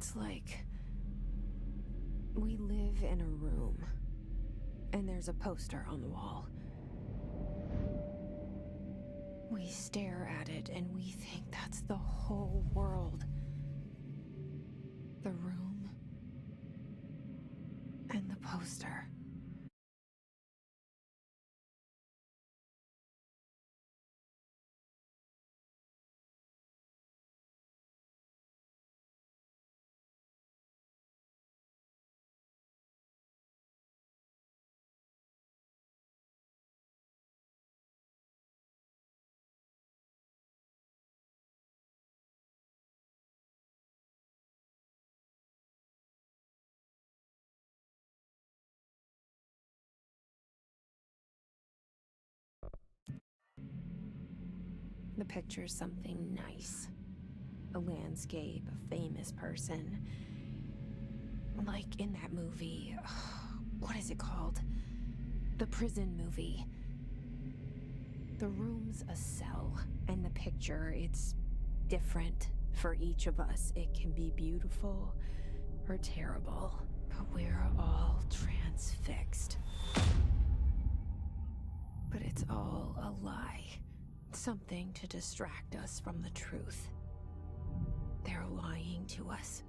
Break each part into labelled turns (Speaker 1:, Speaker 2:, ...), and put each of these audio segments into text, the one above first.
Speaker 1: It's like we live in a room, and there's a poster on the wall. We stare at it, and we think that's the whole world. The room and the poster. The picture's something nice. A landscape, a famous person. Like in that movie, what is it called? The prison movie. The room's a cell, and the picture, it's different for each of us. It can be beautiful or terrible, but we're all transfixed. But it's all a lie. Something to distract us from the truth. They're lying to us.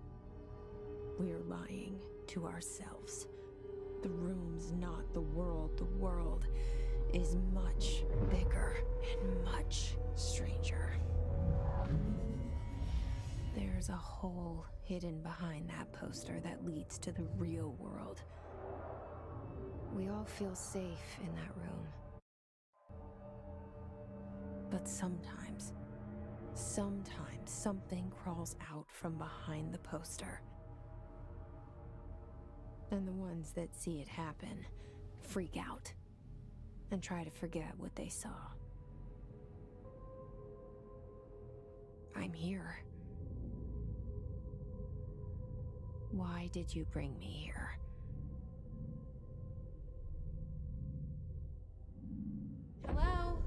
Speaker 1: We're lying to ourselves. The room's not the world. The world is much bigger and much stranger. There's a hole hidden behind that poster that leads to the real world. We all feel safe in that room. But sometimes something crawls out from behind the poster. And the ones that see it happen freak out and try to forget what they saw. I'm here. Why did you bring me here? Hello?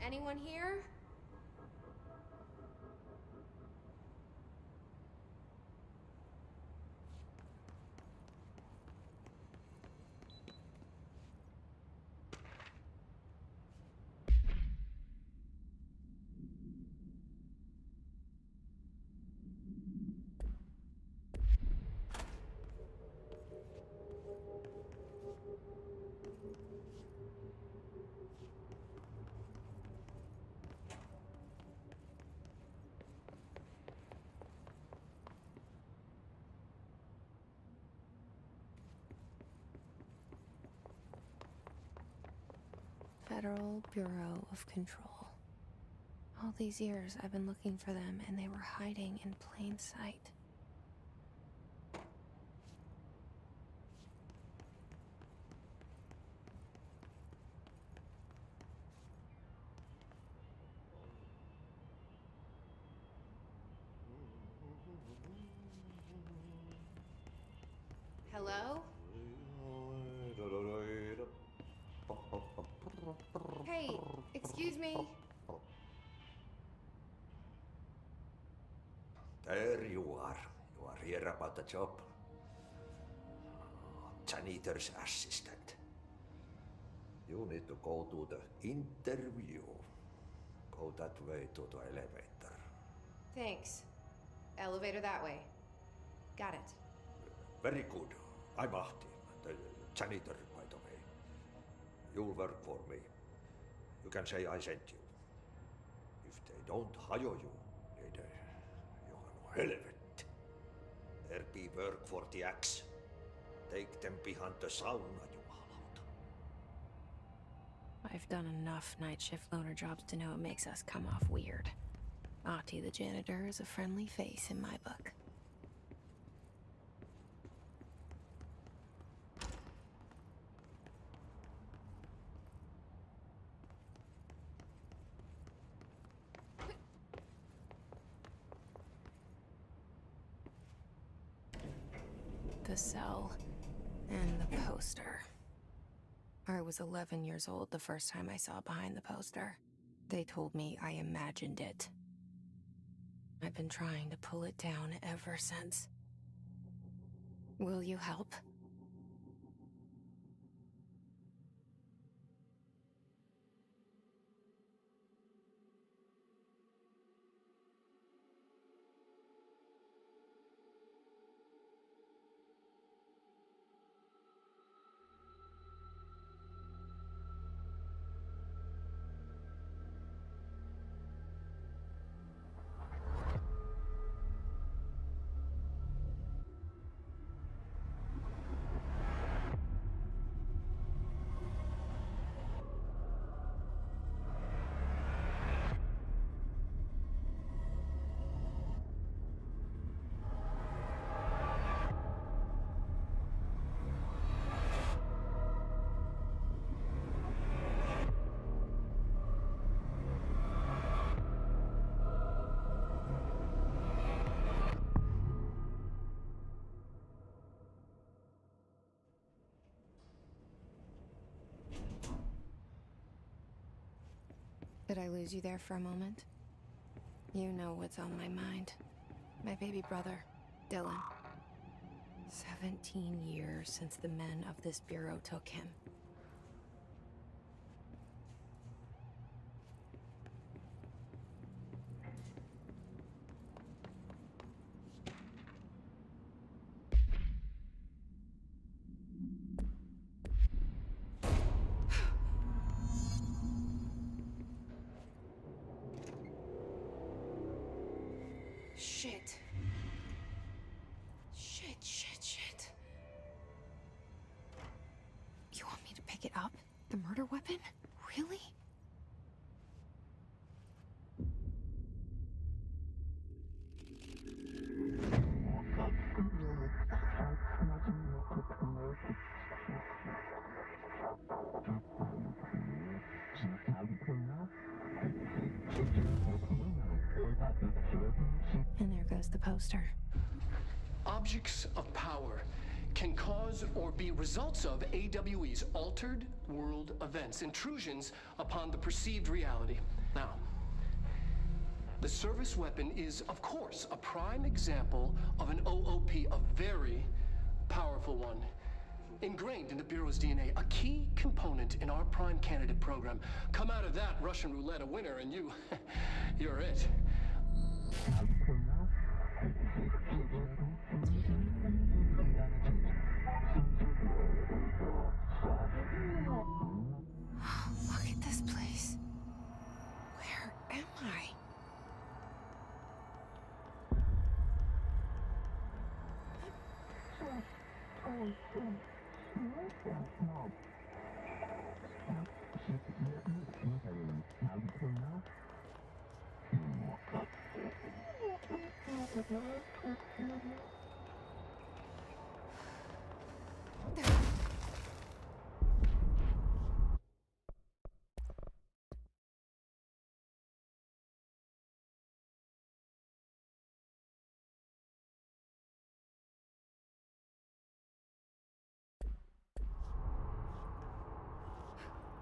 Speaker 1: Anyone here? Federal Bureau of Control. All these years I've been looking for them, and they were hiding in plain sight. Hello? Hey, excuse me.
Speaker 2: There you are. You are here about the job. Janitor's assistant. You need to go to the interview. Go that way to the elevator.
Speaker 1: Thanks. Elevator that way. Got it.
Speaker 2: Very good. I'm Ahti, the janitor, by the way. You'll work for me. You can say I sent you. If they don't hire you, niin Johan helvet. There be work for the axe. Take them behind the sauna, jumalauta.
Speaker 1: I've done enough night shift loner jobs to know it makes us come off weird. Ahti the janitor is a friendly face in my book. The cell. And the poster. I was 11 years old the first time I saw behind the poster. They told me I imagined it. I've been trying to pull it down ever since. Will you help? Did I lose you there for a moment? You know what's on my mind. My baby brother, Dylan. 17 years since the men of this bureau took him. Shit. Shit. You want me to pick it up? The murder weapon? Really? And there goes the poster.
Speaker 3: Objects of power can cause or be results of AWE's altered world events, intrusions upon the perceived reality. Now, the service weapon is, of course, a prime example of an OOP, a very powerful one. Ingrained in the Bureau's DNA, a key component in our prime candidate program. Come out of that Russian roulette a winner and you're it.
Speaker 1: Look at this place. Where am I?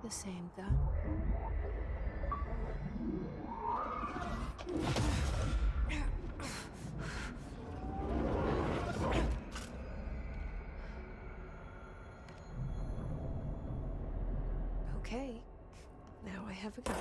Speaker 1: The same gun. Okay, now I have a gun.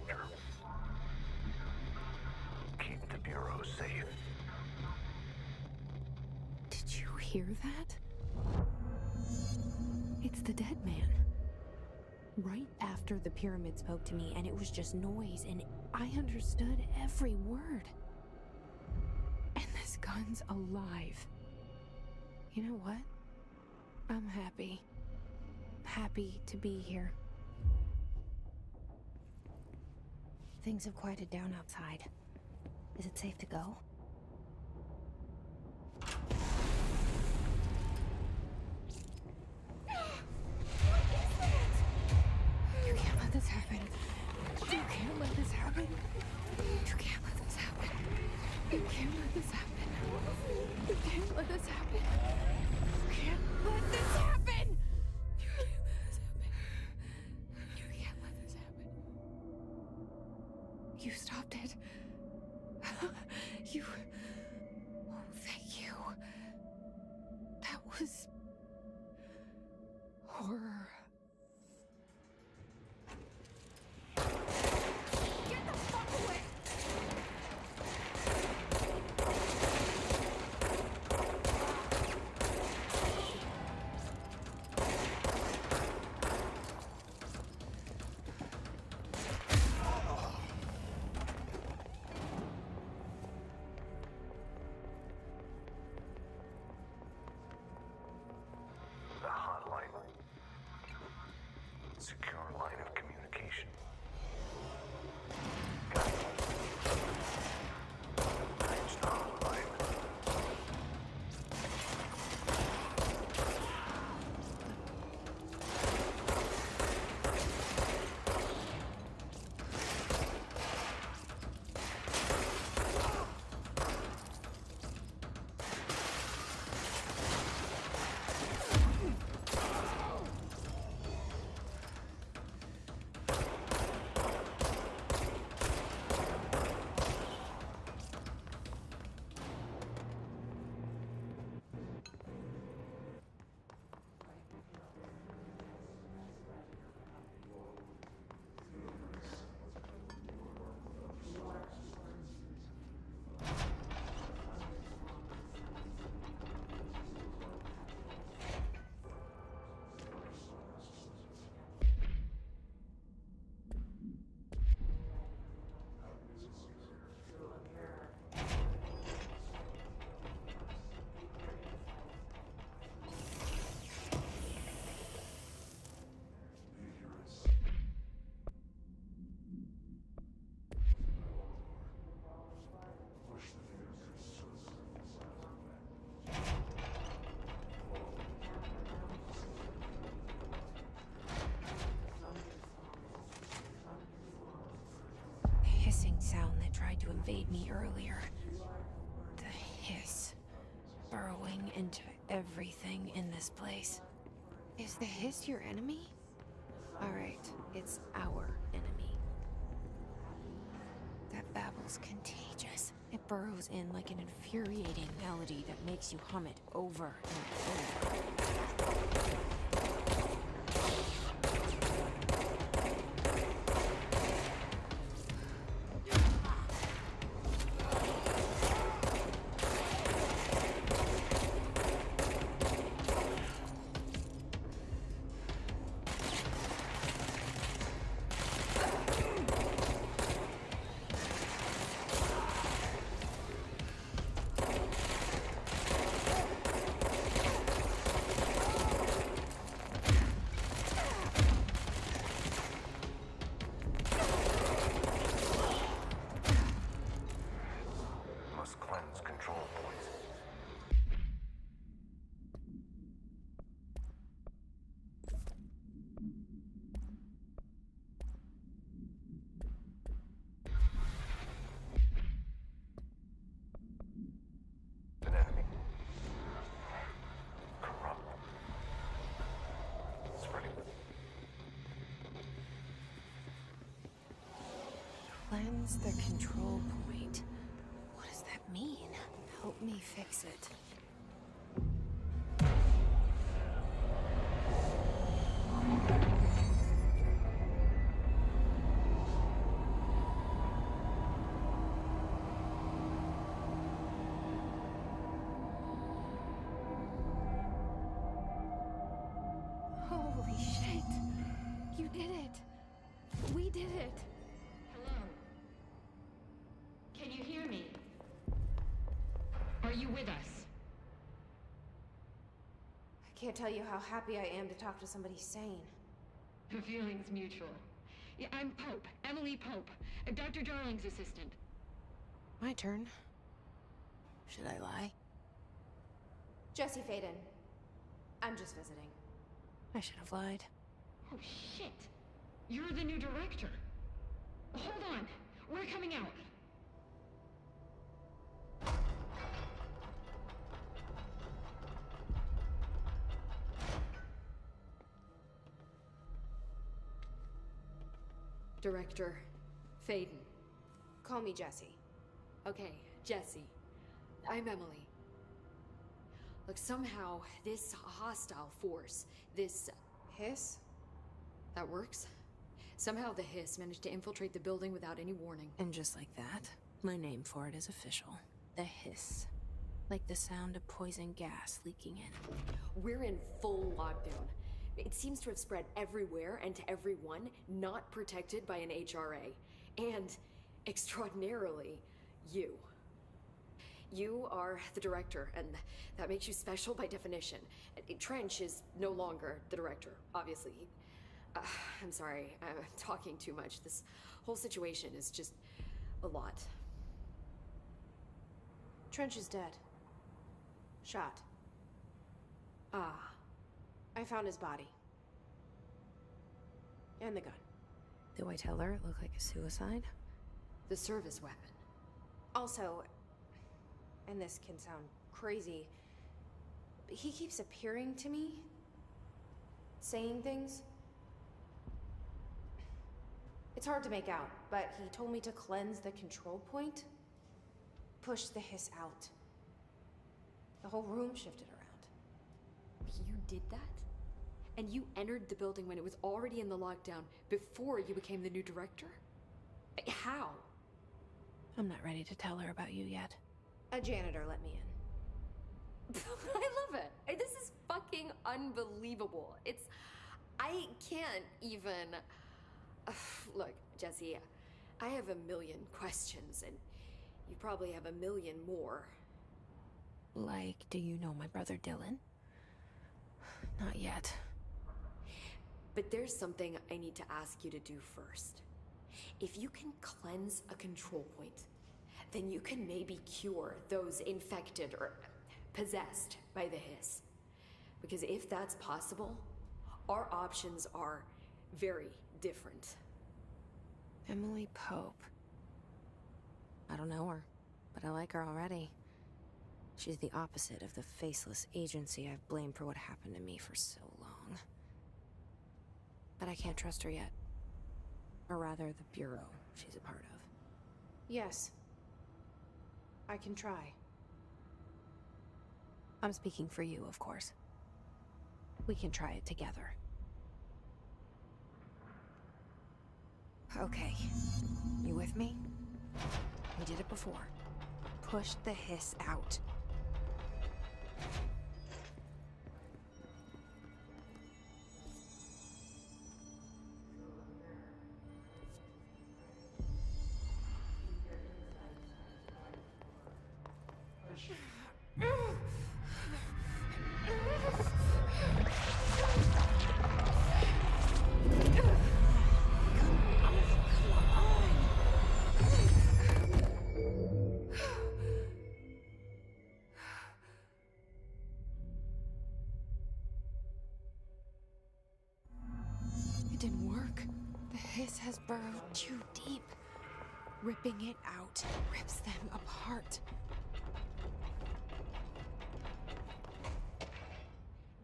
Speaker 4: Spectre. Keep the Bureau safe.
Speaker 1: Did you hear that? It's the dead man. Right after the pyramid spoke to me, and it was just noise, and I understood every word. And this gun's alive. You know what? I'm happy. Happy to be here. Things have quieted down outside. Is it safe to go? You can't let this happen. You can't let this happen. You can't let this happen. You can't let this happen. You can't let this happen. You can't let this happen. You can't let this happen. You can't let this happen. You stopped it. You... Oh, thank you. That was... horror. Get the fuck away!
Speaker 4: The hotline. Secure line of communication. Got it. It's not alive.
Speaker 1: Hissing sound that tried to invade me earlier. The hiss. Burrowing into everything in this place. Is the hiss your enemy? Alright, it's our enemy. That babble's contagious. It burrows in like an infuriating melody that makes you hum it over and over.
Speaker 4: Must cleanse control points. An enemy. Corrupt. Spreading.
Speaker 1: Cleanse the control point. What does that mean? Help me fix it. He did it!
Speaker 5: Hello? Can you hear me? Are you with us?
Speaker 1: I can't tell you how happy I am to talk to somebody sane.
Speaker 5: The feeling's mutual. Yeah, I'm Pope, Emily Pope, Dr. Darling's assistant.
Speaker 1: My turn. Should I lie? Jesse Faden. I'm just visiting. I should have lied.
Speaker 5: Oh, shit. You're the new director. Hold on. We're coming out.
Speaker 6: Director Faden.
Speaker 1: Call me Jesse.
Speaker 6: Okay, Jesse. I'm Emily. Look, somehow this hostile force, this...
Speaker 1: Hiss?
Speaker 6: that works? Somehow the Hiss managed to infiltrate the building without any warning.
Speaker 1: And just like that, my name for it is official. The hiss. Like the sound of poison gas leaking in.
Speaker 6: We're in full lockdown. It seems to have spread everywhere and to everyone not protected by an HRA. And, extraordinarily, you. You are the director, and that makes you special by definition. Trench is no longer the director, obviously. I'm sorry, I'm talking too much. This whole situation is just a lot.
Speaker 1: Trench is dead. Shot.
Speaker 6: Ah.
Speaker 1: I found his body. And the gun. Do I tell her it looked like a suicide?
Speaker 6: The service weapon.
Speaker 1: Also, and this can sound crazy, but he keeps appearing to me, saying things. It's hard to make out, but he told me to cleanse the control point, push the hiss out. The whole room shifted around.
Speaker 6: You did that? And you entered the building when it was already in the lockdown before you became the new director? How?
Speaker 1: I'm not ready to tell her about you yet. A janitor let me in.
Speaker 6: I love it. This is fucking unbelievable. I can't even... Look, Jesse, I have a million questions, and you probably have a million more.
Speaker 1: Like, do you know my brother Dylan? Not yet.
Speaker 6: But there's something I need to ask you to do first. If you can cleanse a control point, then you can maybe cure those infected or possessed by the hiss. Because if that's possible, our options are very different.
Speaker 1: Emily Pope. I don't know her, but I like her already. She's the opposite of the faceless agency I've blamed for what happened to me for so long. But I can't trust her yet. Or rather, the Bureau she's a part of. Yes. I can try. I'm speaking for you, of course. We can try it together. Okay. You with me? We did it before. Push the hiss out. It didn't work. The hiss has burrowed too deep. Ripping it out rips them apart.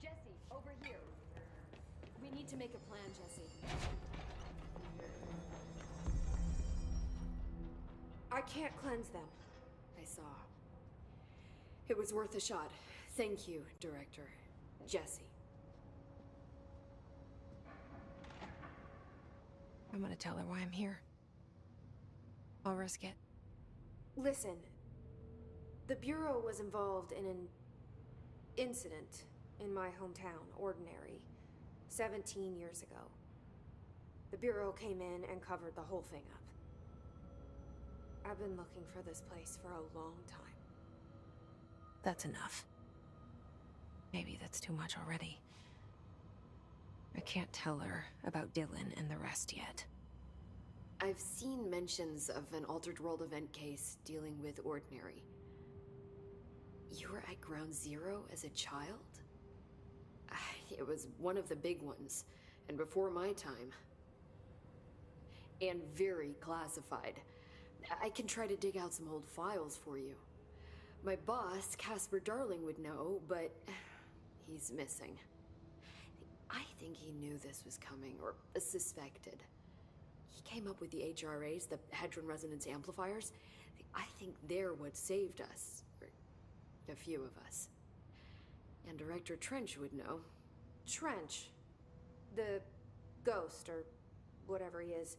Speaker 6: Jesse, over here. We need to make a plan, Jesse.
Speaker 1: I can't cleanse them.
Speaker 6: I saw. It was worth a shot. Thank you, Director. Jesse.
Speaker 1: I'm gonna tell her why I'm here. I'll risk it. Listen. The Bureau was involved in an incident in my hometown, Ordinary, 17 years ago. The Bureau came in and covered the whole thing up. I've been looking for this place for a long time. That's enough. Maybe that's too much already. I can't tell her about Dylan and the rest yet.
Speaker 6: I've seen mentions of an Altered World event case dealing with Ordinary. You were at Ground Zero as a child? It was one of the big ones, and before my time. And very classified. I can try to dig out some old files for you. My boss, Casper Darling, would know, but he's missing. I think he knew this was coming, or suspected. He came up with the HRAs, the Hadron Resonance Amplifiers. I think they're what saved us. Or a few of us. And Director Trench would know.
Speaker 1: Trench. The ghost, or whatever he is.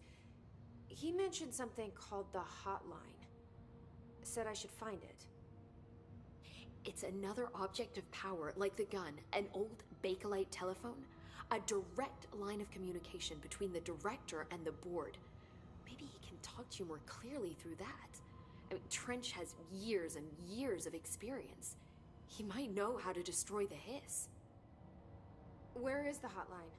Speaker 1: He mentioned something called the Hotline. Said I should find it.
Speaker 6: It's another object of power, like the gun, an old Bakelite telephone. A direct line of communication between the director and the board. Maybe he can talk to you more clearly through that. I mean, Trench has years and years of experience. He might know how to destroy the Hiss.
Speaker 1: Where is the hotline?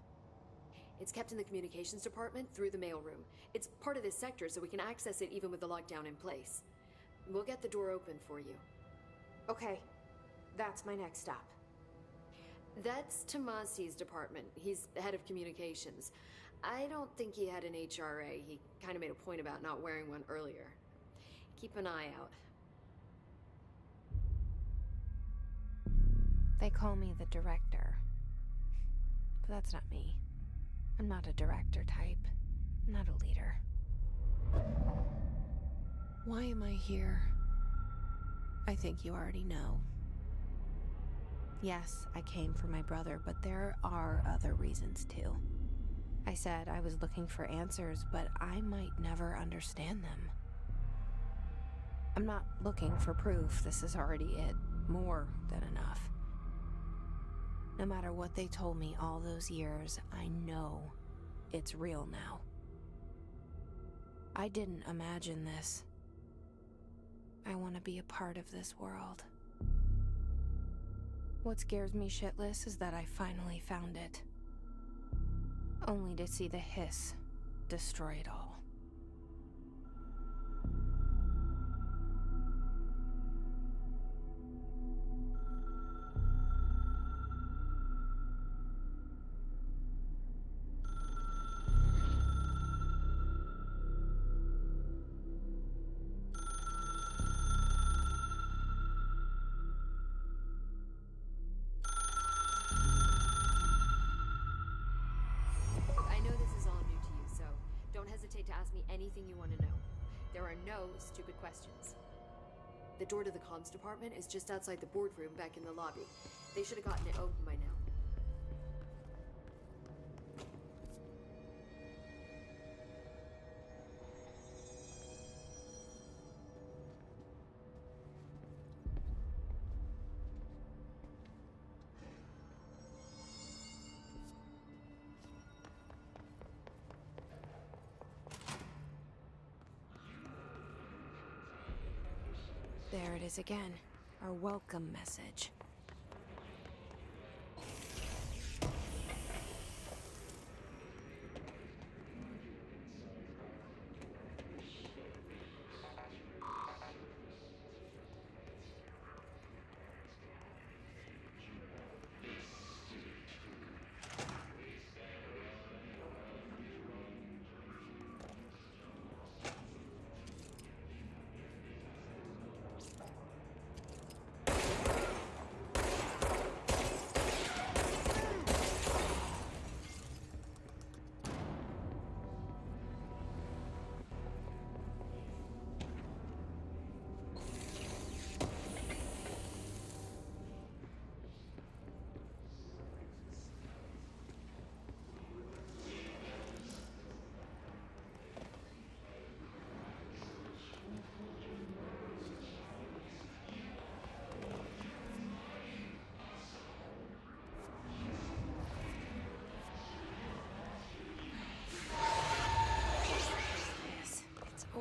Speaker 6: It's kept in the communications department through the mailroom. It's part of this sector, so we can access it even with the lockdown in place. We'll get the door open for you.
Speaker 1: Okay, that's my next stop.
Speaker 6: That's Tomasi's department. He's head of communications. I don't think he had an HRA. He kind of made a point about not wearing one earlier. Keep an eye out.
Speaker 1: They call me the director. But that's not me. I'm not a director type. I'm not a leader. Why am I here? I think you already know. Yes, I came for my brother, but there are other reasons too. I said I was looking for answers, but I might never understand them. I'm not looking for proof. This is already it. More than enough. No matter what they told me all those years, I know it's real now. I didn't imagine this. I want to be a part of this world. What scares me shitless is that I finally found it. Only to see the Hiss destroy it all.
Speaker 6: To ask me anything you want to know. There are no stupid questions. The door to the comms department is just outside the boardroom back in the lobby. They should have gotten it open by now.
Speaker 1: There it is again. Our welcome message.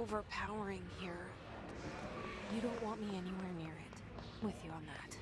Speaker 1: overpowering here. You don't want me anywhere near it. With you on that.